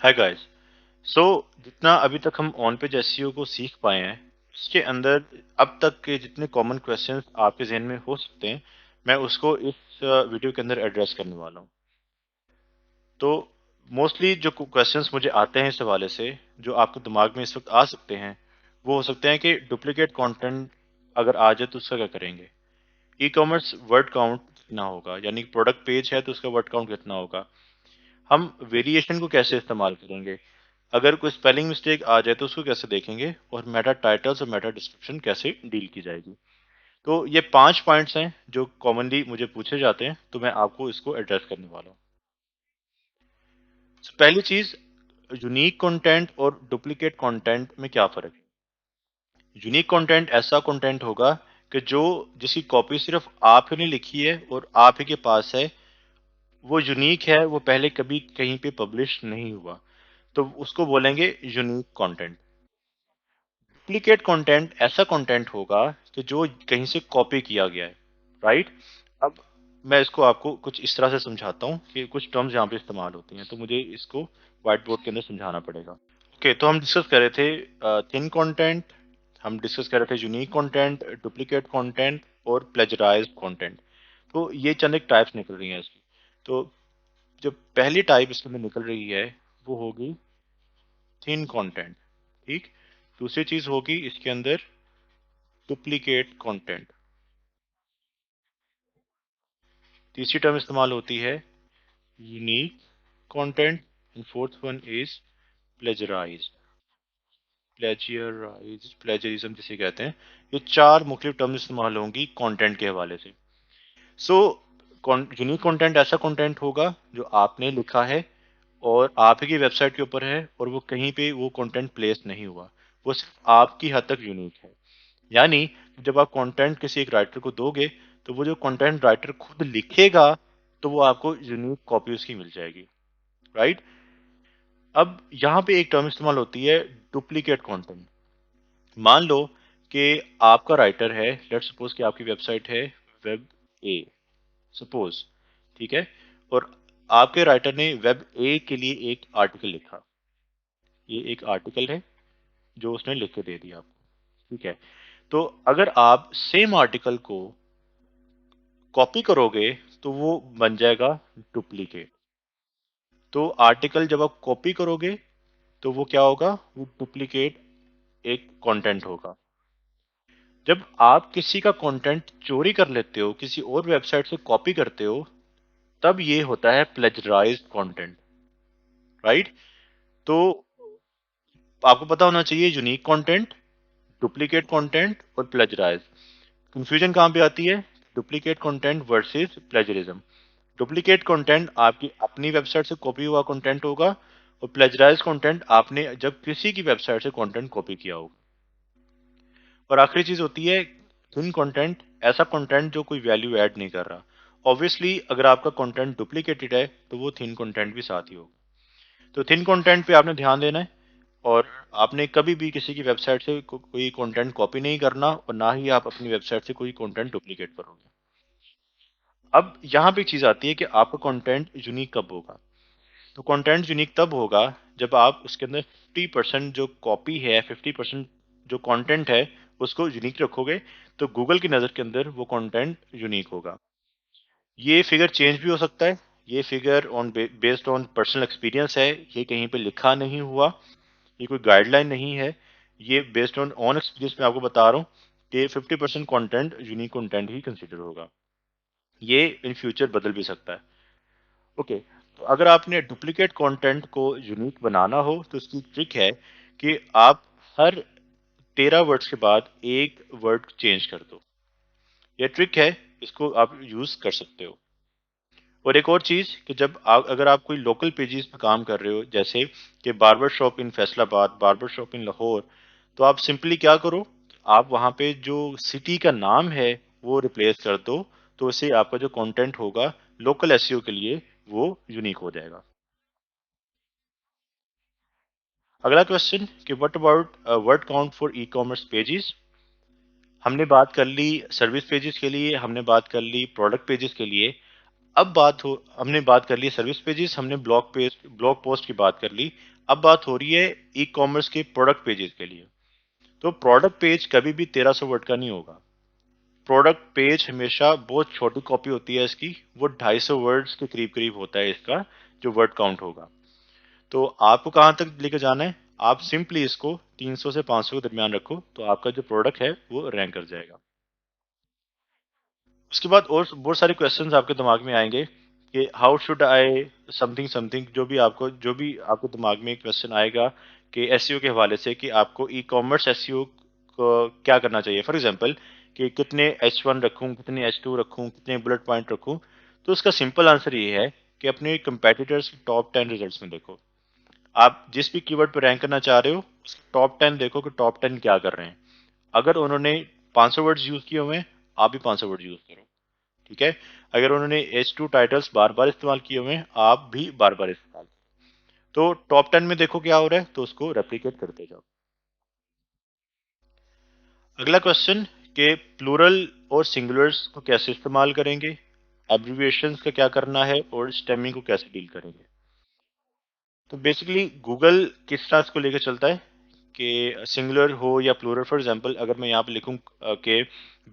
Hi guys. सो जितना अभी तक हम ऑन पेज एसईओ को सीख पाए हैं, इसके अंदर अब तक के जितने कॉमन क्वेश्चंस आपके जहन में हो सकते हैं, मैं उसको इस वीडियो के अंदर एड्रेस करने वाला हूँ। तो मोस्टली जो क्वेश्चंस मुझे आते हैं इस हवाले से, जो आपके दिमाग में इस वक्त आ सकते हैं, वो हो सकते हैं कि डुप्लीकेट कंटेंट अगर आ जाए तो उसका क्या करेंगे। ई कॉमर्स वर्ड काउंट कितना होगा, यानी प्रोडक्ट पेज है तो उसका वर्ड काउंट कितना होगा। हम वेरिएशन को कैसे इस्तेमाल करेंगे, अगर कोई स्पेलिंग मिस्टेक आ जाए तो उसको कैसे देखेंगे, और मेटा टाइटल्स और मेटा डिस्क्रिप्शन कैसे डील की जाएगी। तो ये 5 पॉइंट्स हैं जो कॉमनली मुझे पूछे जाते हैं, तो मैं आपको इसको एड्रेस करने वाला हूँ। पहली चीज, यूनिक कंटेंट और डुप्लीकेट कंटेंट में क्या फर्क है। यूनिक कंटेंट ऐसा कंटेंट होगा कि जो जिसकी कॉपी सिर्फ आप ही ने लिखी है और आप ही के पास है, वो यूनिक है, वो पहले कभी कहीं पे पब्लिश नहीं हुआ, तो उसको बोलेंगे यूनिक कंटेंट। डुप्लीकेट कंटेंट ऐसा कंटेंट होगा कि जो कहीं से कॉपी किया गया है, राइट। अब मैं इसको आपको कुछ इस तरह से समझाता हूँ कि कुछ टर्म्स यहाँ पे इस्तेमाल होती हैं, तो मुझे इसको व्हाइट बोर्ड के अंदर समझाना पड़ेगा। ओके, तो हम डिस्कस कर रहे थे थिन कंटेंट, हम डिस्कस कर रहे थे यूनिक कंटेंट, डुप्लीकेट कंटेंट और प्लेजराइज्ड कंटेंट। तो ये चंद एक टाइप्स निकल रही हैं इसकी। तो जो पहली टाइप इसके अंदर निकल रही है वो होगी थिन कंटेंट, ठीक। दूसरी चीज होगी इसके अंदर डुप्लीकेट कंटेंट। तीसरी टर्म इस्तेमाल होती है unique content, and fourth one is plagiarized. Plagiarism जिसे कहते हैं। ये चार मुख्य टर्म इस्तेमाल होंगी कंटेंट के हवाले से। सो यूनिक कंटेंट ऐसा कंटेंट होगा जो आपने लिखा है और आप ही की वेबसाइट के ऊपर है, और वो कहीं पे वो कंटेंट प्लेस नहीं हुआ, वो सिर्फ आपकी हद तक यूनिक है। यानी जब आप कंटेंट किसी एक राइटर को दोगे, तो वो जो कंटेंट राइटर खुद लिखेगा, तो वो आपको यूनिक कॉपी उसकी मिल जाएगी, राइट। अब यहाँ पे एक टर्म इस्तेमाल होती है डुप्लीकेट कंटेंट। मान लो कि आपका राइटर है, लेट्स सपोज कि आपकी वेबसाइट है वेब ए, सपोज, ठीक है। और आपके राइटर ने वेब ए के लिए एक आर्टिकल लिखा। ये एक आर्टिकल है जो उसने लिख के दे दिया आपको, ठीक है। तो अगर आप सेम आर्टिकल को कॉपी करोगे, तो वो बन जाएगा डुप्लीकेट। तो आर्टिकल जब आप कॉपी करोगे, तो वो क्या होगा, वो डुप्लीकेट एक कंटेंट होगा। जब आप किसी का कंटेंट चोरी कर लेते हो, किसी और वेबसाइट से कॉपी करते हो, तब ये होता है प्लेजराइज्ड कंटेंट, राइट। तो आपको पता होना चाहिए यूनिक कंटेंट, डुप्लीकेट कंटेंट और प्लेजराइज। कंफ्यूजन कहाँ पे आती है, duplicate content versus plagiarism. Duplicate content आपकी अपनी वेबसाइट से कॉपी हुआ कंटेंट होगा, और प्लेजराइज कंटेंट आपने जब किसी की वेबसाइट से कंटेंट कॉपी किया होगा। और आखिरी चीज होती है थिन कंटेंट, ऐसा कंटेंट जो कोई वैल्यू ऐड नहीं कर रहा। ऑब्वियसली अगर आपका कंटेंट डुप्लीकेटेड है, तो वो थिन कंटेंट भी साथ ही होगा। तो थिन कंटेंट पे आपने ध्यान देना है, और आपने कभी भी किसी की वेबसाइट से कोई कंटेंट कॉपी नहीं करना, और ना ही आप अपनी वेबसाइट से कोई कंटेंट डुप्लीकेट करोगे। अब यहाँ पे एक चीज आती है कि आपका कंटेंट यूनिक कब होगा। तो कंटेंट यूनिक तब होगा जब आप उसके अंदर 50% जो कॉपी है, 50% जो कंटेंट है, उसको यूनिक रखोगे, तो गूगल की नज़र के अंदर वो कंटेंट यूनिक होगा। ये फिगर चेंज भी हो सकता है। ये figure on based on personal experience है, ये कहीं पे लिखा नहीं हुआ, ये कोई गाइडलाइन नहीं है। ये बेस्ड ऑन ऑन एक्सपीरियंस में आपको बता रहा हूँ कि 50% कंटेंट यूनिक कंटेंट ही कंसिडर होगा। ये इन फ्यूचर बदल भी सकता है। ओके, तो अगर आपने डुप्लीकेट कंटेंट को यूनिक बनाना हो, तो इसकी ट्रिक है कि आप हर 13 वर्ड्स के बाद एक वर्ड चेंज कर दो। ये ट्रिक है, इसको आप यूज कर सकते हो। और एक और चीज कि अगर आप कोई लोकल पेजेस पे काम कर रहे हो, जैसे कि barber shop in Faisalabad, barber shop in Lahore, तो आप सिंपली क्या करो, आप वहां पे जो सिटी का नाम है वो रिप्लेस कर दो, तो इससे आपका जो कंटेंट होगा लोकल एसईओ के लिए, वो यूनिक हो जाएगा। अगला क्वेश्चन कि what about word count for e commerce pages. हमने बात कर ली सर्विस पेजेस के लिए, हमने बात कर ली प्रोडक्ट पेजेस के लिए। अब बात हो हमने बात कर ली सर्विस पेजेस, हमने ब्लॉग पोस्ट की बात कर ली। अब बात हो रही है ई कॉमर्स के प्रोडक्ट पेजेस के लिए। तो प्रोडक्ट पेज कभी भी 1300 वर्ड का नहीं होगा। प्रोडक्ट पेज हमेशा बहुत छोटी कॉपी होती है इसकी, वो 250 वर्ड्स के करीब करीब होता है इसका जो वर्ड काउंट होगा। तो आपको कहाँ तक लेके जाना है, आप सिंपली इसको 300 से 500 के दरमियान रखो, तो आपका जो प्रोडक्ट है वो रैंक कर जाएगा। उसके बाद और बहुत सारे क्वेश्चंस आपके दिमाग में आएंगे कि how should I something something, जो भी आपको दिमाग में क्वेश्चन आएगा कि एसईओ के हवाले से कि आपको ई कॉमर्स एसईओ को क्या करना चाहिए। फॉर एग्जांपल कि कितने H1 रखूं, कितने H2 रखूं, कितने बुलेट पॉइंट रखूं। तो उसका सिंपल आंसर ये है कि अपने कंपेटिटर्स के टॉप 10 रिजल्ट्स में देखो। आप जिस भी कीवर्ड पर रैंक करना चाह रहे हो उसके टॉप 10 देखो कि टॉप 10 क्या कर रहे हैं। अगर उन्होंने 500 वर्ड्स यूज किए हुए हैं, आप भी 500 वर्ड यूज करो। ठीक है। अगर उन्होंने H2 टाइटल्स बार बार इस्तेमाल किए हुए हैं, आप भी बार बार इस्तेमाल करो। तो टॉप 10 में देखो क्या हो रहा है, तो उसको रेप्लिकेट करते जाओ। अगला क्वेश्चन के प्लूरल और सिंगुलर्स को कैसे इस्तेमाल करेंगे, एब्रिविएशंस का क्या करना है और स्टेमिंग को कैसे डील करेंगे। तो बेसिकली गूगल किस तरह इसको लेकर चलता है कि सिंगुलर हो या प्लूरल। फॉर एग्जांपल अगर मैं यहाँ पे लिखूं कि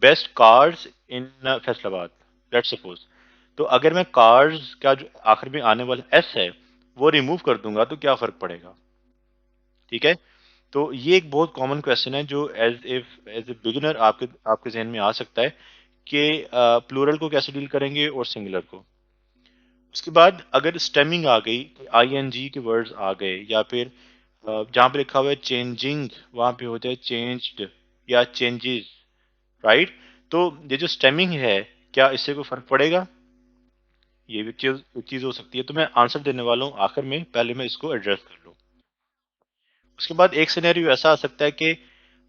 best cars in Faisalabad, let's suppose, तो अगर मैं कार्स का जो आखिर में आने वाला एस है वो रिमूव कर दूंगा तो क्या फर्क पड़ेगा। ठीक है। तो ये एक बहुत कॉमन क्वेश्चन है जो एज ए बिगिनर आपके आपके जहन में आ सकता है कि प्लूरल को कैसे डील करेंगे और सिंगुलर को। उसके बाद अगर स्टेमिंग आ गई, आईएनजी के वर्ड्स आ गए, या फिर जहां पे लिखा हुआ है चेंजिंग वहां पे होता है चेंज्ड या चेंजेस, राइट। तो ये जो स्टेमिंग है, क्या इससे कोई फर्क पड़ेगा, ये भी एक चीज हो सकती है। तो मैं आंसर देने वाला हूँ आखिर में, पहले मैं इसको एड्रेस कर लूँ। उसके बाद एक सिनेरियो ऐसा आ सकता है कि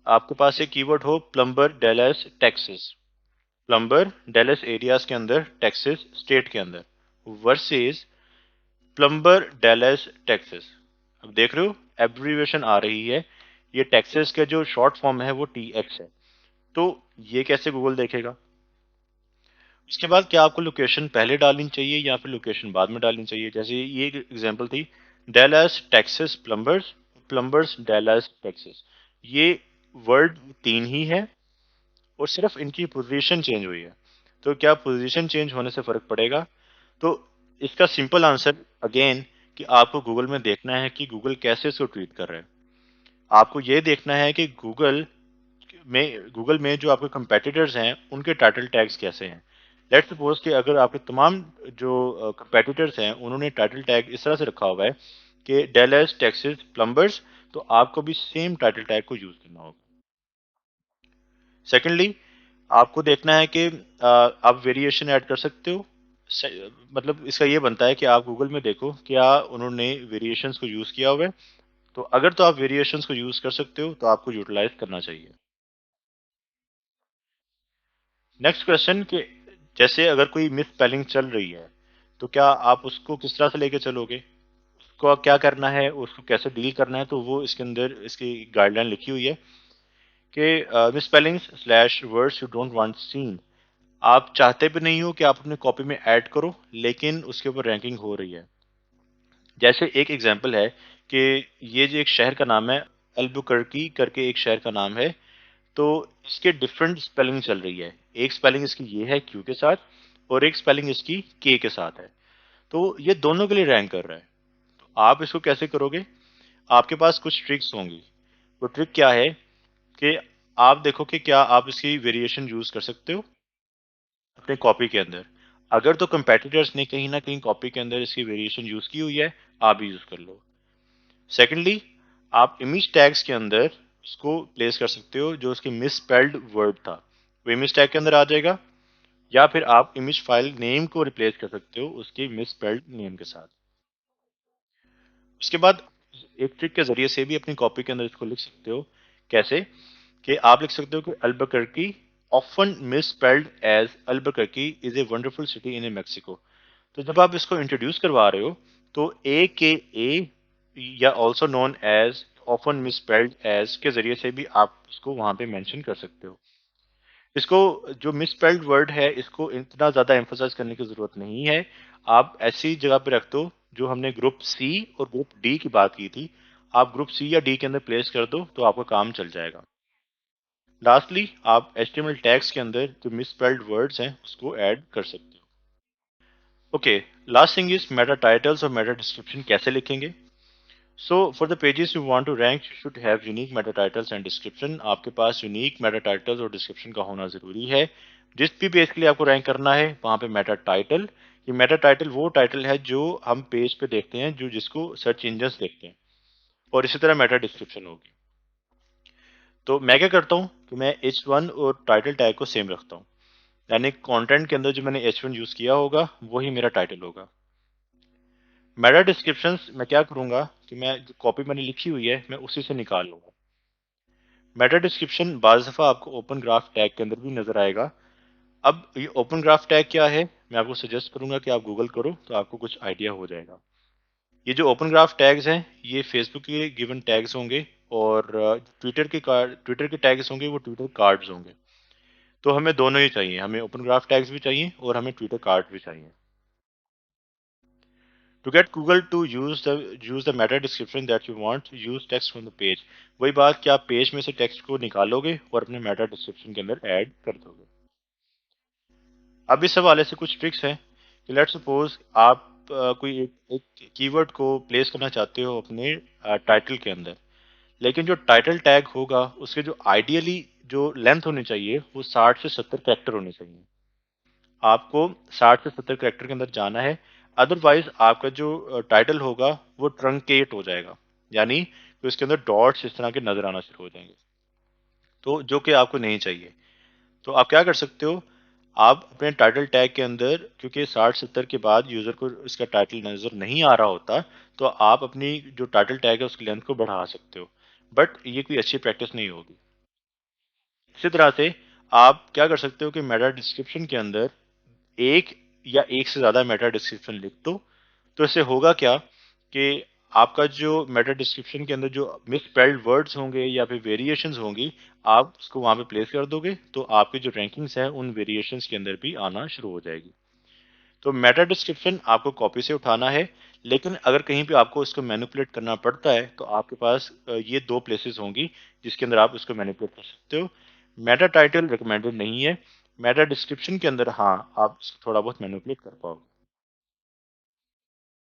आपके पास एक कीवर्ड हो plumber Dallas Texas, plumber Dallas areas के अंदर, टेक्सास स्टेट के अंदर, वर्सेस प्लम्बर डेलस टेक्सास। अब देख रहे हो एब्रीविएशन आ रही है, ये टेक्सास का जो शॉर्ट फॉर्म है वो TX है। तो ये कैसे गूगल देखेगा। उसके बाद क्या आपको लोकेशन पहले डालनी चाहिए या फिर लोकेशन बाद में डालनी चाहिए। जैसे ये एक एग्जांपल थी, Dallas Texas plumbers, plumbers Dallas Texas. ये वर्ड तीन ही है और सिर्फ इनकी पोजीशन चेंज हुई है। तो क्या पोजीशन चेंज होने से फर्क पड़ेगा। तो इसका सिंपल आंसर अगेन कि आपको गूगल में देखना है कि गूगल कैसे इसको ट्रीट कर रहा है। आपको ये देखना है कि गूगल में जो आपके कंपेटिटर्स हैं उनके टाइटल टैग्स कैसे हैं। लेट्स सपोज कि अगर आपके तमाम जो कंपेटिटर्स हैं उन्होंने टाइटल टैग इस तरह से रखा हुआ है कि डेलस टेक्सास प्लम्बर्स, तो आपको भी सेम टाइटल टैग को यूज करना होगा। सेकेंडली आपको देखना है कि आप वेरिएशन ऐड कर सकते हो। मतलब इसका ये बनता है कि आप गूगल में देखो क्या उन्होंने वेरिएशंस को यूज किया हुआ है। तो अगर तो आप वेरिएशंस को यूज कर सकते हो तो आपको यूटिलाइज करना चाहिए। नेक्स्ट क्वेश्चन कि जैसे अगर कोई मिस स्पेलिंग चल रही है तो क्या आप उसको किस तरह से लेके चलोगे, उसको क्या करना है, उसको कैसे डील करना है। तो वो इसके अंदर इसकी गाइडलाइन लिखी हुई है कि misspellings slash words you don't want seen, आप चाहते भी नहीं हो कि आप अपने कॉपी में ऐड करो लेकिन उसके ऊपर रैंकिंग हो रही है। जैसे एक एग्जांपल है कि ये जो एक शहर का नाम है, अल्बुकर्की करके एक शहर का नाम है। तो इसके डिफरेंट स्पेलिंग चल रही है। एक स्पेलिंग इसकी ये है क्यू के साथ और एक स्पेलिंग इसकी के साथ है। तो ये दोनों के लिए रैंक कर रहा है। तो आप इसको कैसे करोगे, आपके पास कुछ ट्रिक्स होंगी। वो ट्रिक क्या है कि आप देखो कि क्या आप इसकी वेरिएशन यूज कर सकते हो अपने कॉपी के अंदर। अगर तो कंपेटिटर्स ने कहीं ना कहीं कॉपी के अंदर इसकी वेरिएशन यूज की हुई है, आप भी यूज कर लो। सेकेंडली आप इमेज टैग्स के अंदर उसको प्लेस कर सकते हो, जो उसकी मिस स्पेल्ड वर्ड था वो इमेज टैग के अंदर आ जाएगा। या फिर आप इमेज फाइल नेम को रिप्लेस कर सकते हो उसके मिस स्पेल्ड नेम के साथ। उसके बाद एक ट्रिक के जरिए से भी अपनी कॉपी के अंदर इसको लिख सकते हो। कैसे कि आप लिख सकते हो कि Albuquerque often misspelled as Albuquerque is a wonderful city in a Mexico. तो जब आप इसको इंट्रोड्यूस करवा रहे हो तो ए या also known as often misspelled as के जरिए से भी आप उसको वहां पे मेंशन कर सकते हो। इसको जो मिसस्पेल्ड वर्ड है इसको इतना ज़्यादा एम्फसाइज़ करने की ज़रूरत नहीं है। आप ऐसी जगह पे रख दो जो हमने ग्रुप सी और ग्रुप डी की बात की थी, आप ग्रुप सी या डी के अंदर प्लेस कर दो तो आपका काम चल जाएगा। लास्टली आप एचटीएमएल टैग्स के अंदर जो मिसस्पेल्ड वर्ड्स हैं उसको ऐड कर सकते हो। Okay, last thing is meta titles और मेटा डिस्क्रिप्शन कैसे लिखेंगे। So for the pages you want to rank you should have unique meta titles and description. आपके पास यूनिक मेटा टाइटल्स और डिस्क्रिप्शन का होना जरूरी है। जिस भी पेज के लिए आपको रैंक करना है वहां पे मेटा टाइटल, ये मेटा टाइटल वो टाइटल है जो हम पेज पे देखते हैं, जो जिसको सर्च इंजन देखते हैं, और इसी तरह मेटा डिस्क्रिप्शन होगी। तो मैं क्या करता हूँ कि मैं H1 और टाइटल टैग को सेम रखता हूँ, यानी कंटेंट के अंदर जो मैंने H1 यूज किया होगा वही मेरा टाइटल होगा। मेटा डिस्क्रिप्शंस मैं क्या करूंगा कि मैं जो कॉपी मैंने लिखी हुई है मैं उसी से निकाल लूंगा। मेटा डिस्क्रिप्शन बाज़ दफ़ा आपको ओपन ग्राफ टैग के अंदर भी नजर आएगा। अब ये ओपन ग्राफ टैग क्या है, मैं आपको सजेस्ट करूंगा कि आप गूगल करो तो आपको कुछ आइडिया हो जाएगा। ये जो ओपन ग्राफ टैग्स हैं ये फेसबुक के गिवन टैग्स होंगे, और ट्विटर के टैग्स होंगे वो ट्विटर कार्ड्स होंगे। तो हमें दोनों ही चाहिए, हमें ओपन ग्राफ टैग्स भी चाहिए और हमें ट्विटर कार्ड भी चाहिए। To get Google to use the meta description that you want, use text from the page। वही बात कि आप पेज में से टेक्स्ट को निकालोगे और अपने मेटा डिस्क्रिप्शन के अंदर ऐड कर दोगे। अब इस हवाले से कुछ ट्रिक्स हैं कि लेट्स सपोज आप कोई एक कीवर्ड को प्लेस करना चाहते हो अपने टाइटल के अंदर, लेकिन जो टाइटल टैग होगा उसके जो आइडियली जो लेंथ होनी चाहिए वो 60 से 70 कैरेक्टर होने चाहिए। आपको 60 से 70 कैरेक्टर के अंदर जाना है, अदरवाइज आपका जो टाइटल होगा वो ट्रंकेट हो जाएगा, यानी तो इसके अंदर डॉट्स इस तरह के नजर आना शुरू हो जाएंगे, तो जो कि आपको नहीं चाहिए। तो आप क्या कर सकते हो, आप अपने टाइटल टैग के अंदर, क्योंकि 60-70 के बाद यूजर को इसका टाइटल नजर नहीं आ रहा होता, तो आप अपनी जो टाइटल टैग है उसकी लेंथ को बढ़ा सकते हो, बट ये कोई अच्छी प्रैक्टिस नहीं होगी। इसी तरह से आप क्या कर सकते हो कि मेटा डिस्क्रिप्शन के अंदर एक या एक से ज्यादा मेटा डिस्क्रिप्शन लिख दो। तो इससे होगा क्या कि आपका जो मेटा डिस्क्रिप्शन के अंदर जो मिसस्पेल्ड वर्ड्स होंगे या फिर वेरिएशंस होंगी, आप उसको वहां पे प्लेस कर दोगे तो आपकी जो रैंकिंग्स है उन वेरिएशंस के अंदर भी आना शुरू हो जाएगी। तो मेटा डिस्क्रिप्शन आपको कॉपी से उठाना है, लेकिन अगर कहीं पे आपको इसको मैनिपुलेट करना पड़ता है तो आपके पास ये दो प्लेसेस होंगी जिसके अंदर आप इसको मैनिपुलेट कर सकते हो। मेटा टाइटल रिकमेंडेड नहीं है, मेटा डिस्क्रिप्शन के अंदर हाँ आप इसको थोड़ा बहुत मैनिपुलेट कर पाओगे।